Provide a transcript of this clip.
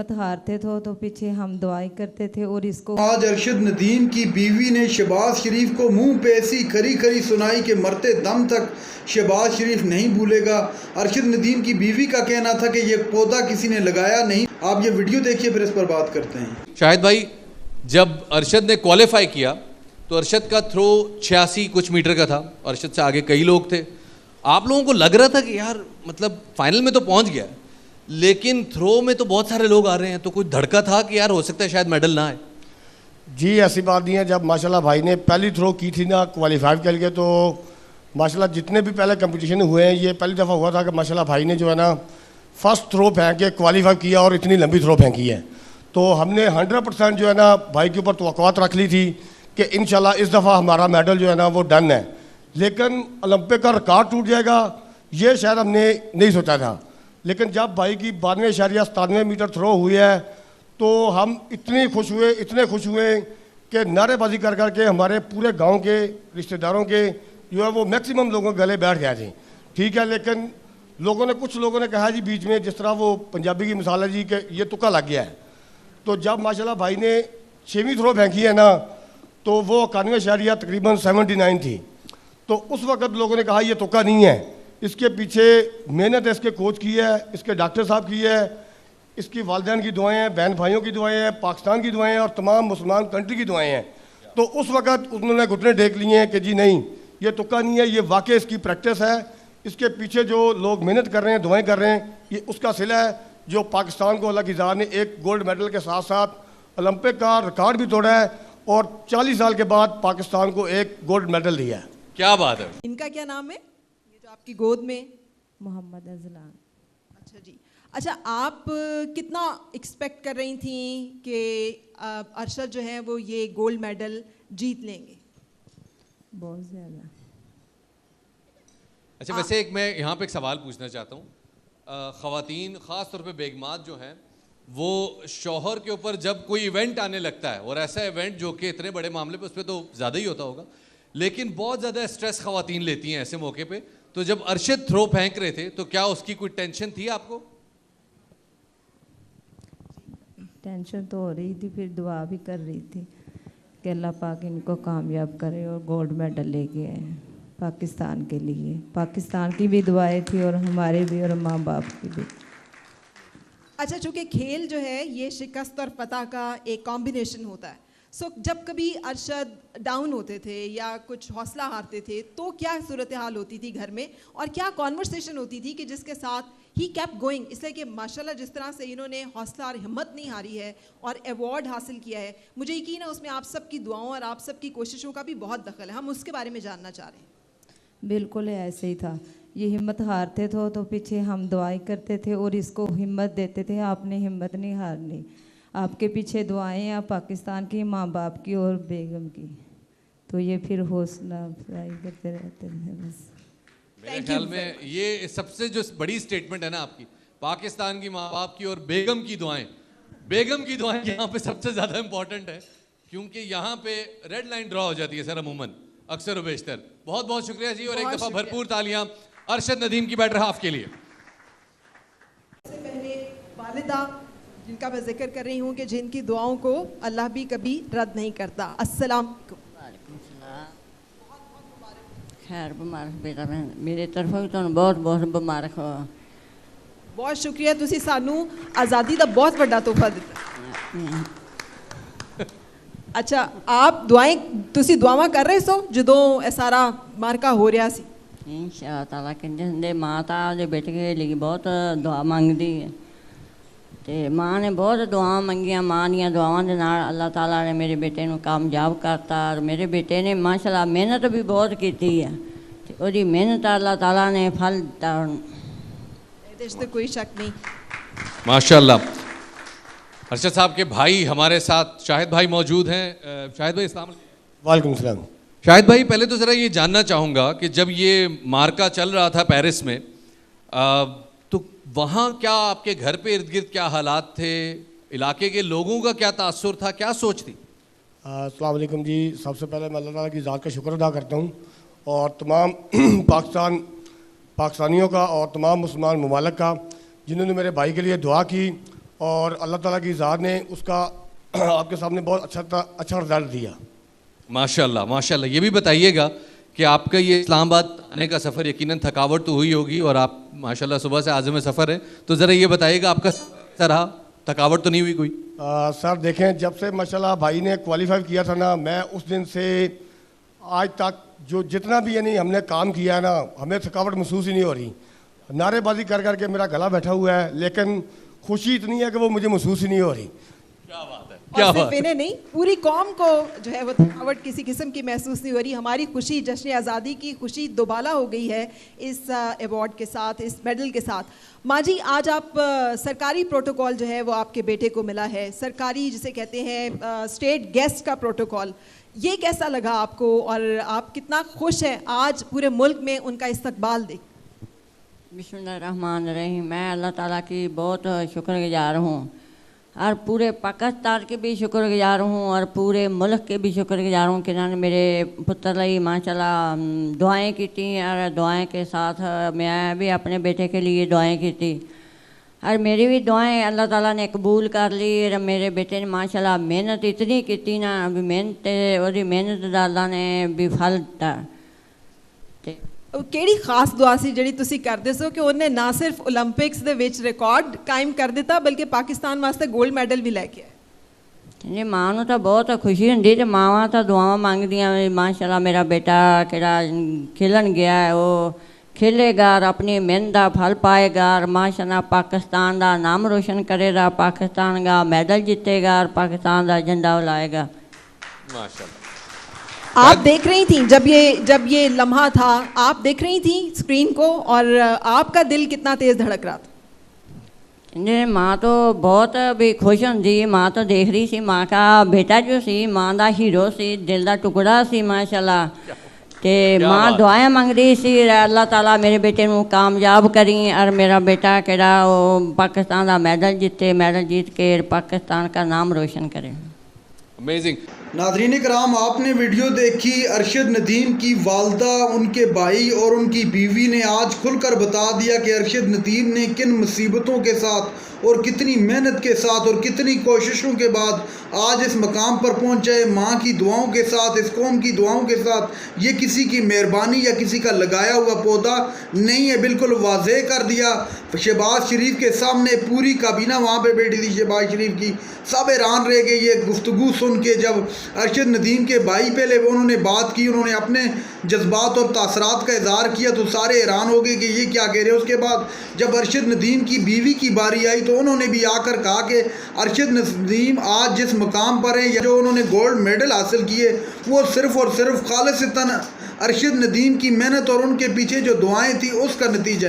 हिम्मत हारते थे तो पीछे हम दुआई करते थे और इसको आज अरशद नदीम की बीवी ने शहबाज शरीफ को मुंह पे ऐसी खरी खरी सुनाई कि मरते दम तक शहबाज शरीफ नहीं भूलेगा। अरशद नदीम की बीवी का कहना था कि ये पौधा किसी ने लगाया नहीं। आप ये वीडियो देखिए, फिर इस पर बात करते हैं। शाहिद भाई, जब अरशद ने क्वालिफाई किया तो अरशद का थ्रो 86 कुछ मीटर का था, अरशद से आगे कई लोग थे। आप लोगों को लग रहा था कि यार मतलब फाइनल में तो पहुंच गया, लेकिन थ्रो में तो बहुत सारे लोग आ रहे हैं, तो कुछ धड़का था कि यार हो सकता है शायद मेडल ना आए? जी ऐसी बात नहीं है। जब माशाल्लाह भाई ने पहली थ्रो की थी ना क्वालिफाई के लिए, तो माशाल्लाह जितने भी पहले कंपटीशन हुए हैं ये पहली दफ़ा हुआ था कि माशाल्लाह भाई ने जो है ना फर्स्ट थ्रो फेंक के क्वालिफाई किया और इतनी लंबी थ्रो फेंकी है। तो हमने 100% जो है ना भाई के ऊपर तवक्कुआत रख ली थी कि इंशाल्लाह इस दफ़ा हमारा मेडल जो है ना वो डन है। लेकिन ओलंपिक का रिकॉर्ड टूट जाएगा ये शायद हमने नहीं सोचा था, लेकिन जब भाई की 92.97 मीटर थ्रो हुई है तो हम इतने खुश हुए कि नारेबाजी कर करके हमारे पूरे गांव के रिश्तेदारों के जो है वो मैक्सिमम लोगों के गले बैठ गए थे। ठीक है, लेकिन कुछ लोगों ने कहा जी बीच में, जिस तरह वो पंजाबी की मिसाल है जी कि ये तुक्का लग गया है। तो जब माशाल्लाह भाई ने 6वीं थ्रो फेंकी है ना तो वो 91 तकरीबन 79 थी। तो उस वक़्त लोगों ने कहा ये तुक्का नहीं है, इसके पीछे मेहनत है, इसके कोच की है, इसके डॉक्टर साहब की है, इसकी वालिदैन की दुआएं हैं, बहन भाइयों की दुआएं हैं, पाकिस्तान की दुआएं हैं और तमाम मुसलमान कंट्री की दुआएं हैं। तो उस वक़्त उन्होंने घुटने टेक लिए हैं कि जी नहीं ये तुक्का नहीं है, ये वाकई इसकी प्रैक्टिस है, इसके पीछे जो लोग मेहनत कर रहे हैं, दुआएं कर रहे हैं, ये उसका सिला है जो पाकिस्तान को अल्लाह की ज़ात ने एक गोल्ड मेडल के साथ साथ ओलंपिक का रिकॉर्ड भी तोड़ा है और 40 साल के बाद पाकिस्तान को एक गोल्ड मेडल दिया है। क्या बात है। इनका क्या नाम है ये जो आपकी गोद में? मोहम्मद अजलान। अच्छा जी, अच्छा आप कितना एक्सपेक्ट कर रही थी कि अरशद जो है वो ये गोल्ड मेडल जीत लेंगे? बहुत ज़्यादा। अच्छा, वैसे एक मैं यहाँ पे एक सवाल पूछना चाहता हूँ। ख़वातीन ख़ास तौर पे बेगमात जो हैं वो शौहर के ऊपर जब कोई इवेंट आने लगता है, और ऐसा इवेंट जो कि इतने बड़े मामले पे उस पर तो ज़्यादा ही होता होगा, लेकिन बहुत ज़्यादा स्ट्रेस ख़वातीन लेती हैं ऐसे मौके पे। तो जब अरशद थ्रो फेंक रहे थे तो क्या उसकी कोई टेंशन थी आपको? टेंशन तो हो रही थी, फिर दुआ भी कर रही थी कि अल्लाह पाक इनको कामयाब करे और गोल्ड मेडल लेके आए पाकिस्तान के लिए। पाकिस्तान की भी दुआएं थी और हमारे भी और माँ बाप की भी। अच्छा, चूँकि खेल जो है ये शिकस्त और फतह का एक कॉम्बिनेशन होता है, सो जब कभी अरशद डाउन होते थे या कुछ हौसला हारते थे तो क्या सूरत हाल होती थी घर में, और क्या कॉन्वर्सेशन होती थी कि जिसके साथ ही केप्ट गोइंग? इसलिए कि माशाल्लाह जिस तरह से इन्होंने हौसला और हिम्मत नहीं हारी है और अवार्ड हासिल किया है, मुझे यकीन है उसमें आप सबकी दुआओं और आप सबकी कोशिशों का भी बहुत दखल है। हम उसके बारे में जानना चाह रहे हैं। बिल्कुल ऐसे ही था। ये हिम्मत हारते थे तो पीछे हम दुआई करते थे और इसको हिम्मत देते थे, आपने हिम्मत नहीं हारनी, आपके पीछे दुआएं हैं पाकिस्तान की, माँ बाप की और बेगम की। तो ये फिर हौसला अफजाई करते रहते थे बस। मेरे ख्याल में ये सबसे जो बड़ी स्टेटमेंट है ना आपकी, पाकिस्तान की माँ बाप की और बेगम की दुआएं। बेगम की दुआएं यहाँ पे सबसे ज़्यादा इंपॉर्टेंट है, क्योंकि यहाँ पे रेड लाइन ड्रॉ हो जाती है सर अमूमन, अक्सर व बेशतर। बहुत बहुत शुक्रिया जी, और एक दफ़ा भरपूर तालियां अरशद नदीम की बैटर हाफ के लिए। सबसे पहले वालिदा जिनका मैं जिक्र कर रही हूँ कि जिनकी दुआओं को अल्लाह भी कभी रद्द नहीं करता। अस्सलाम खैर मुबारक बेटा, मेरे तरफों तो बहुत बहुत मुबारक हो। बहुत शुक्रिया, तुसी सानू आज़ादी का बहुत बड़ा तोहफा दिता। अच्छा, आप तुसी दुआवां कर रहे सो जदों ए सारा मार्का हो रहा सी? इंशाअल्लाह ताला कहते माता दे बेटे के लिए बहुत दुआ मंगदी है, ते माँ ने बहुत दुआ मंगियां। माँ दियां दुआवां दे नाल अल्लाह ताला ने मेरे बेटे नूं कामयाब करता, और मेरे बेटे ने माशाल्लाह मेहनत भी बहुत की है, ते ओदी मेहनत अल्लाह ताला ने फल दिता। इहदे च कोई शक नहीं। माशाल्लाह। अरशद साहब के भाई हमारे साथ शाहिद भाई मौजूद हैं। शाहिद भाई अस्सलाम वालेकुम सलाम। शाहिद भाई, पहले तो ज़रा ये जानना चाहूँगा कि जब ये मार्का चल रहा था पेरिस में, तो वहाँ क्या आपके घर पे इर्द गिर्द क्या हालात थे, इलाके के लोगों का क्या तासुर था, क्या सोच थी? अस्सलाम वालेकुम जी। सबसे पहले मैं अल्लाह ताला की ज़ात का शुक्र अदा करता हूँ और तमाम पाकिस्तानियों का और तमाम मुसलमान ममालिक का जिन्होंने मेरे भाई के लिए दुआ की और अल्लाह ताला की ज़ात ने उसका आपके सामने बहुत अच्छा रिजल्ट दिया। माशाल्लाह माशाल्लाह। ये भी बताइएगा कि आपका ये इस्लामाबाद आने का सफ़र यकीनन थकावट तो हुई होगी और आप माशाल्लाह सुबह से आज़म सफ़र है, तो ज़रा ये बताइएगा आपका कैसा रहा, थकावट तो नहीं हुई कोई? सर देखें, जब से माशाल्लाह भाई ने क्वालिफाई किया था ना, मैं उस दिन से आज तक जो जितना भी यानी हमने काम किया है ना, हमें थकावट महसूस ही नहीं हो रही। नारेबाजी कर करके मेरा गला बैठा हुआ है, लेकिन खुशी इतनी है कि वो मुझे महसूस ही नहीं हो रही। क्या बात है, और सिर्फ इन्हें नहीं, पूरी कौम को जो है वो थकावट किसी किस्म की महसूस नहीं हो रही। हमारी खुशी, जश्न आज़ादी की खुशी दोबाला हो गई है इस अवार्ड के साथ, इस मेडल के साथ। माँ जी, आज आप सरकारी प्रोटोकॉल जो है वो आपके बेटे को मिला है, सरकारी जिसे कहते हैं स्टेट गेस्ट का प्रोटोकॉल, ये कैसा लगा आपको और आप कितना खुश हैं आज पूरे मुल्क में उनका इस्तकबाल देख? बिस्मिल्लाहिर्रहमानिर्रहीम। मैं अल्लाह ताला की बहुत शुक्रगुजार हूँ और पूरे पाकिस्तान के भी शुक्रगुजार हूँ और पूरे मुल्क के भी शुक्रगुजार हूँ कि इन्होंने मेरे पुत्र ਲਈ माशाल्लाह दुआएं की और दुआएं के साथ मैं भी अपने बेटे के लिए दुआएं की और मेरी भी दुआएं अल्लाह ताला ने कबूल कर ली और मेरे बेटे ने माशाल्लाह मेहनत इतनी की ना, अभी मेहनत ਦਾ अल्लाह ने भी फल दिता। ਕਿਹੜੀ ਖਾਸ ਦੁਆ ਸੀ ਜਿਹੜੀ ਤੁਸੀਂ ਕਰਦੇ ਸੋ ਕਿ ਉਹਨੇ ਨਾ ਸਿਰਫ 올림픽ਸ ਦੇ ਵਿੱਚ ਰਿਕਾਰਡ ਕਾਇਮ ਕਰ ਦਿੱਤਾ ਬਲਕਿ ਪਾਕਿਸਤਾਨ ਵਾਸਤੇ 골ਡ ਮੈਡਲ ਵੀ ਲੈ ਕੇ ਆਏ? ਜੀ ਮਾਂ ਨੂੰ ਤਾਂ ਬਹੁਤ ਖੁਸ਼ੀ ਹੁੰਦੀ ਤੇ ਮਾਵਾਂ ਤਾਂ ਦੁਆਵਾਂ ਮੰਗਦੀਆਂ ਮਾਸ਼ਾਅੱਲਾ ਮੇਰਾ ਬੇਟਾ ਕਿਹੜਾ ਖੇਲਣ ਗਿਆ ਹੈ, ਉਹ खेलेगा और अपनी मेहनत का फल पाएगा और माशाअल्लाह पाकिस्तान का नाम रोशन करेगा, पाकिस्तान का मेडल जीतेगा और पाकिस्तान का झंडा उड़ाएगा। माशाअल्लाह। आप देख रही थी जब ये लम्हा था, आप देख रही थी स्क्रीन को और आपका दिल कितना तेज धड़क रहा था? जी माँ तो बहुत भी खुश होंगी, माँ तो देख रही सी, माँ का बेटा जो सी माँ का हीरो सी, दिल का टुकड़ा सी माशाअल्लाह। ते माँ दुआएं मंग रही सी अल्लाह ताला मेरे बेटे को कामयाब करी और मेरा बेटा केड़ा वो पाकिस्तान का मेडल जीते, मेडल जीत के पाकिस्तान का नाम रोशन करे। अमेजिंग। नाज़रीन कराम, आपने वीडियो देखी। अरशद नदीम की वालदा, उनके भाई और उनकी बीवी ने आज खुलकर बता दिया कि अरशद नदीम ने किन मुसीबतों के साथ और कितनी मेहनत के साथ और कितनी कोशिशों के बाद आज इस मकाम पर पहुंचे। माँ की दुआओं के साथ, इस कौम की दुआओं के साथ। ये किसी की मेहरबानी या किसी का लगाया हुआ पौधा नहीं है, बिल्कुल वाज़ेह कर दिया। शहबाज शरीफ के सामने पूरी काबीना वहाँ पे बैठी थी शहबाज शरीफ की, सब हैरान रह गए ये गुफ्तगू सुन के। जब अरशद नदीम के भाई पहले उन्होंने बात की, उन्होंने अपने जज्बात और तासरात का इज़हार किया तो सारे हैरान हो गए कि ये क्या कह रहे हैं। उसके बाद जब अरशद नदीम की बीवी की बारी आई तो उन्होंने भी आकर कहा कि अरशद नदीम आज जिस मकाम पर है या जो उन्होंने गोल्ड मेडल हासिल किए वो सिर्फ़ और सिर्फ खालिसतन अरशद नदीम की मेहनत और उनके पीछे जो दुआएं थी उसका नतीजा है।